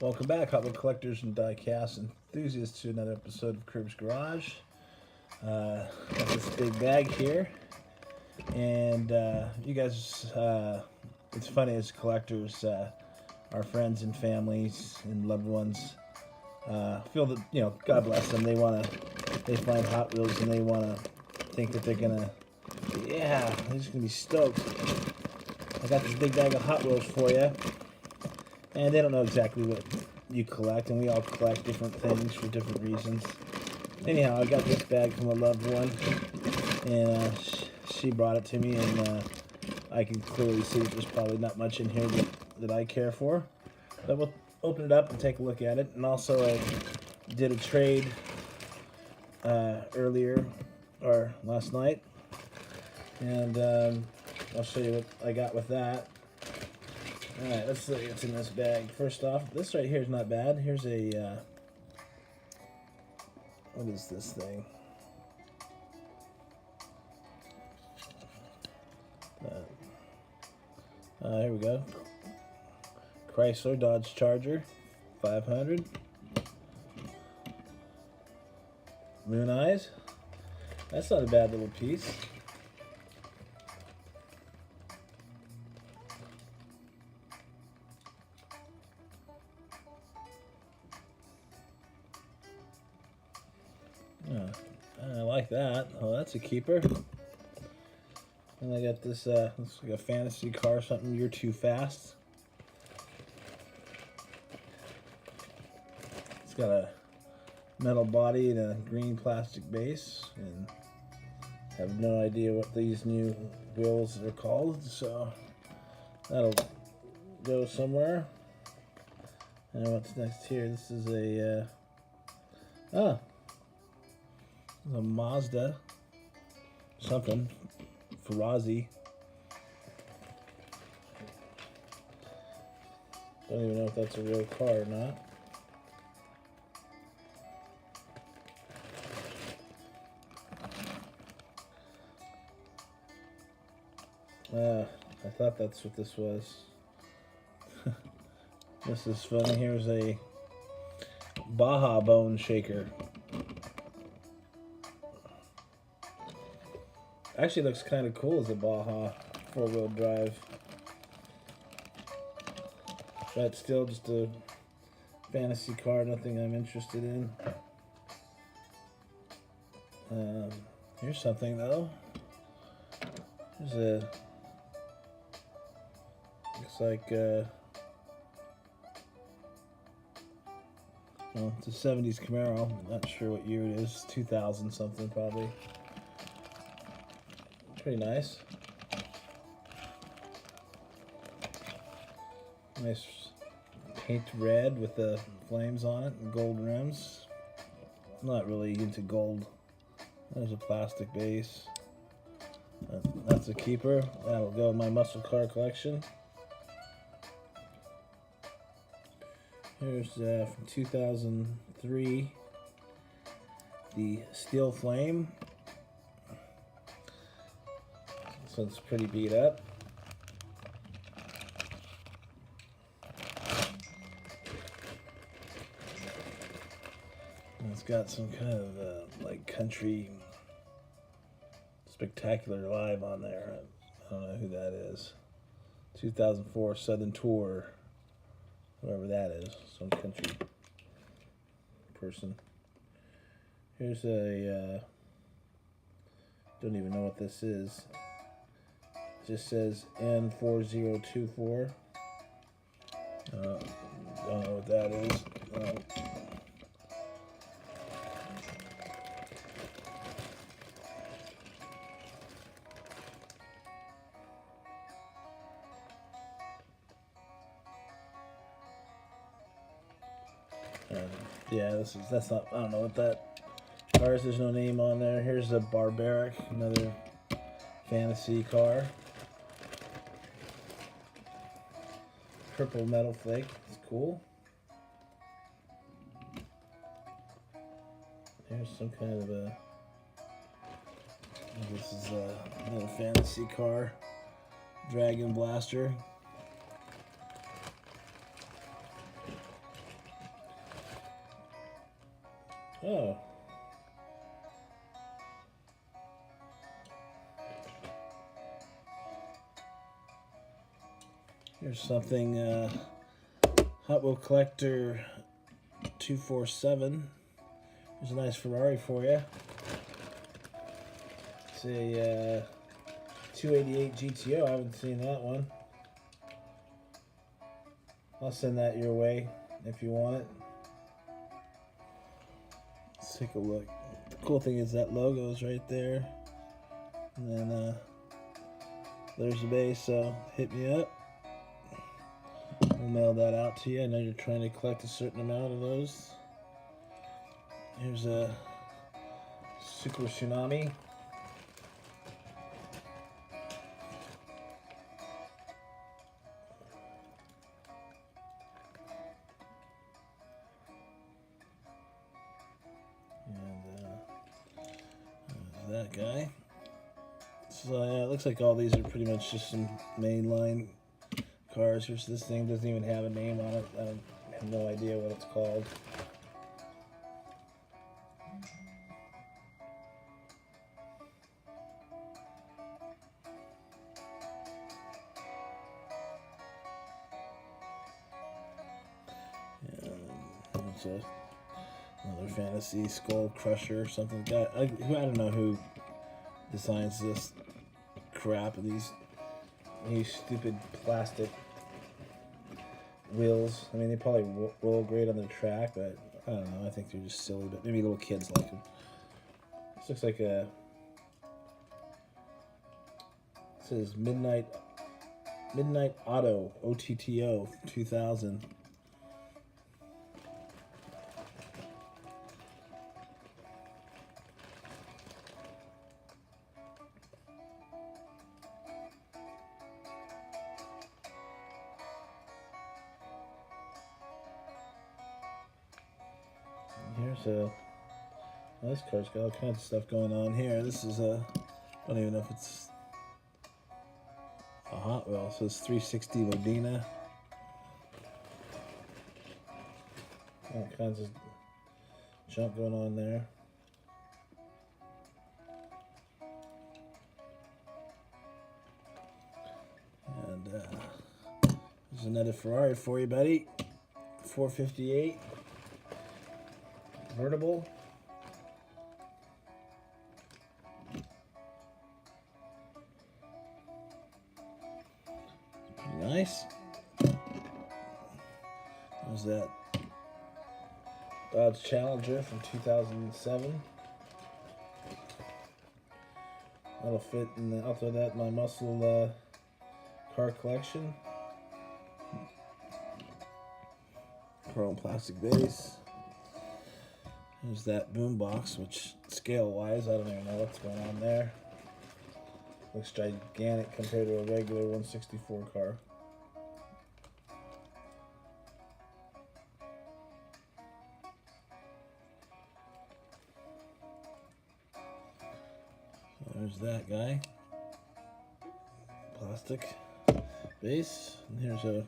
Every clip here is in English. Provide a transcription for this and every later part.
Welcome back, Hot Wheel collectors and diecast enthusiasts, to another episode of Curb's Garage. Got this big bag here, and you guys, it's funny as collectors, our friends and families and loved ones feel that, God bless them, they find Hot Wheels and they want to think that they're gonna, they're just gonna be stoked. I got this big bag of Hot Wheels for you. And they don't know exactly what you collect, and we all collect different things for different reasons. Anyhow, I got this bag from a loved one, and she brought it to me, and I can clearly see there's probably not much in here that I care for. But we'll open it up and take a look at it. And also, I did a trade earlier, or last night, and I'll show you what I got with that. Alright, let's see what's in this bag. First off, this right here is not bad. Here's a, what is this thing? Here we go. Chrysler Dodge Charger 500. Moon Eyes. That's not a bad little piece. I like that. Oh, that's a keeper. And I got this, looks like a fantasy car, something. You're Too Fast. It's got a metal body and a green plastic base, and I have no idea what these new wheels are called, so that'll go somewhere. And what's next here? This is a, a Mazda, something, Ferrari. Don't even know if that's a real car or not. I thought that's what this was. This is funny. Here's a Baja bone shaker. Actually looks kind of cool as a Baja 4-wheel drive. But still just a fantasy car, nothing I'm interested in. Here's something though. There's a, looks like, well, it's a 70s Camaro. I'm not sure what year it is, 2000 something probably. Pretty nice. Nice paint red with the flames on it and gold rims. I'm not really into gold. There's a plastic base. That's a keeper. That'll go in my muscle car collection. Here's from 2003, the Steel Flame. This one's pretty beat up. And it's got some kind of like country spectacular live on there. I don't know who that is. 2004 Southern Tour, whoever that is, some country person. Here's a, don't even know what this is. It just says N4024. Don't know what that is. Yeah, that's not, I don't know what that car is. There's no name on there. Here's a Barbaric, another fantasy car. Purple metal flake, it's cool. Here's some kind of a, this is another fantasy car. Dragon Blaster. Oh. Here's something, Hot Wheel Collector 247. There's a nice Ferrari for you. It's a 288 GTO. I haven't seen that one. I'll send that your way if you want it. Let's take a look. The cool thing is that logo is right there. And then there's the base, so hit me up. We'll mail that out to you. I know you're trying to collect a certain amount of those. Here's a Super Tsunami. And that guy. So yeah, it looks like all these are pretty much just some mainline cars. Here's this thing, doesn't even have a name on it. I have no idea what it's called. It's another fantasy skull crusher or something like that. I don't know who designs this crap. These stupid plastic wheels. I mean, they probably roll great on the track, but I don't know. I think they're just silly. But maybe little kids like them. This looks like a. It says Midnight Otto OTTO 2000. Here's this car's got all kinds of stuff going on here. This is I don't even know if it's a Hot Wheel. So it's 360 Modena. All kinds of junk going on there. And there's another Ferrari for you, buddy. 458. Convertible. Pretty nice. There's that Dodge Challenger from 2007. That'll fit in the, I'll throw that in my muscle car collection. Chrome plastic base. There's that boombox, which scale-wise, I don't even know what's going on there. Looks gigantic compared to a regular 164 car. So there's that guy. Plastic base. And here's a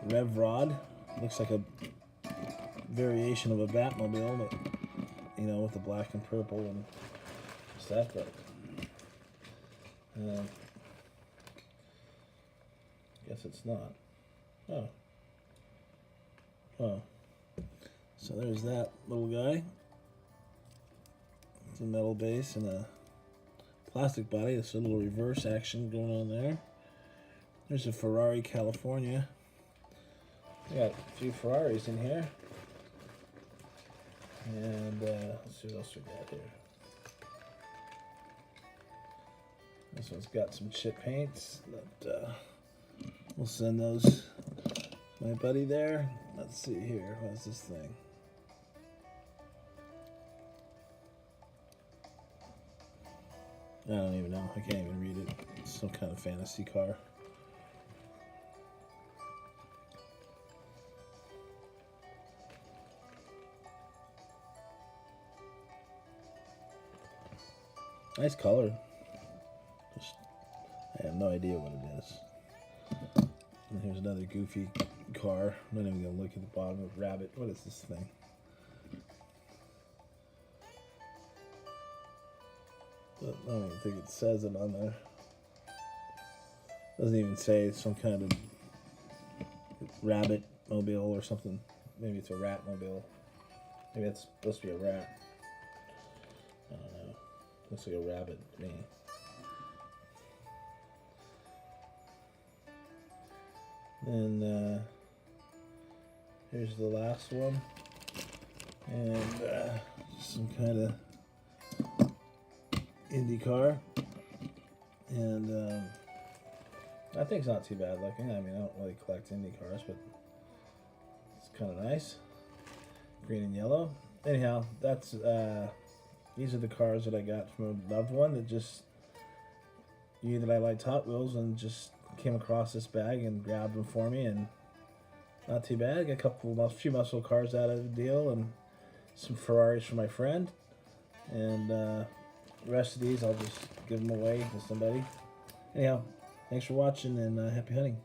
rev rod. Looks like a variation of a Batmobile, but you know, with the black and purple and stuff. But guess it's not. Oh. So there's that little guy. It's a metal base and a plastic body. There's a little reverse action going on there. There's a Ferrari California. We got a few Ferraris in here. And let's see what else we got here. This one's got some chip paints. But, we'll send those to my buddy there. Let's see here. What's this thing? I don't even know. I can't even read it. It's some kind of fantasy car. Nice color. I have no idea what it is. And here's another goofy car. I'm not even gonna look at the bottom of Rabbit. What is this thing? But I don't even think it says it on there. Doesn't even say some kind of rabbit mobile or something. Maybe it's a rat mobile. Maybe it's supposed to be a rat. I don't know. Looks like a rabbit to me. And here's the last one. And some kind of Indy Car. And I think it's not too bad looking. I mean, I don't really collect Indy cars, but it's kind of nice. Green and yellow. Anyhow, that's these are the cars that I got from a loved one that just knew that I liked Hot Wheels and just came across this bag and grabbed them for me, and not too bad. Got a few muscle cars out of the deal and some Ferraris for my friend, and the rest of these I'll just give them away to somebody. Anyhow, thanks for watching, and happy hunting.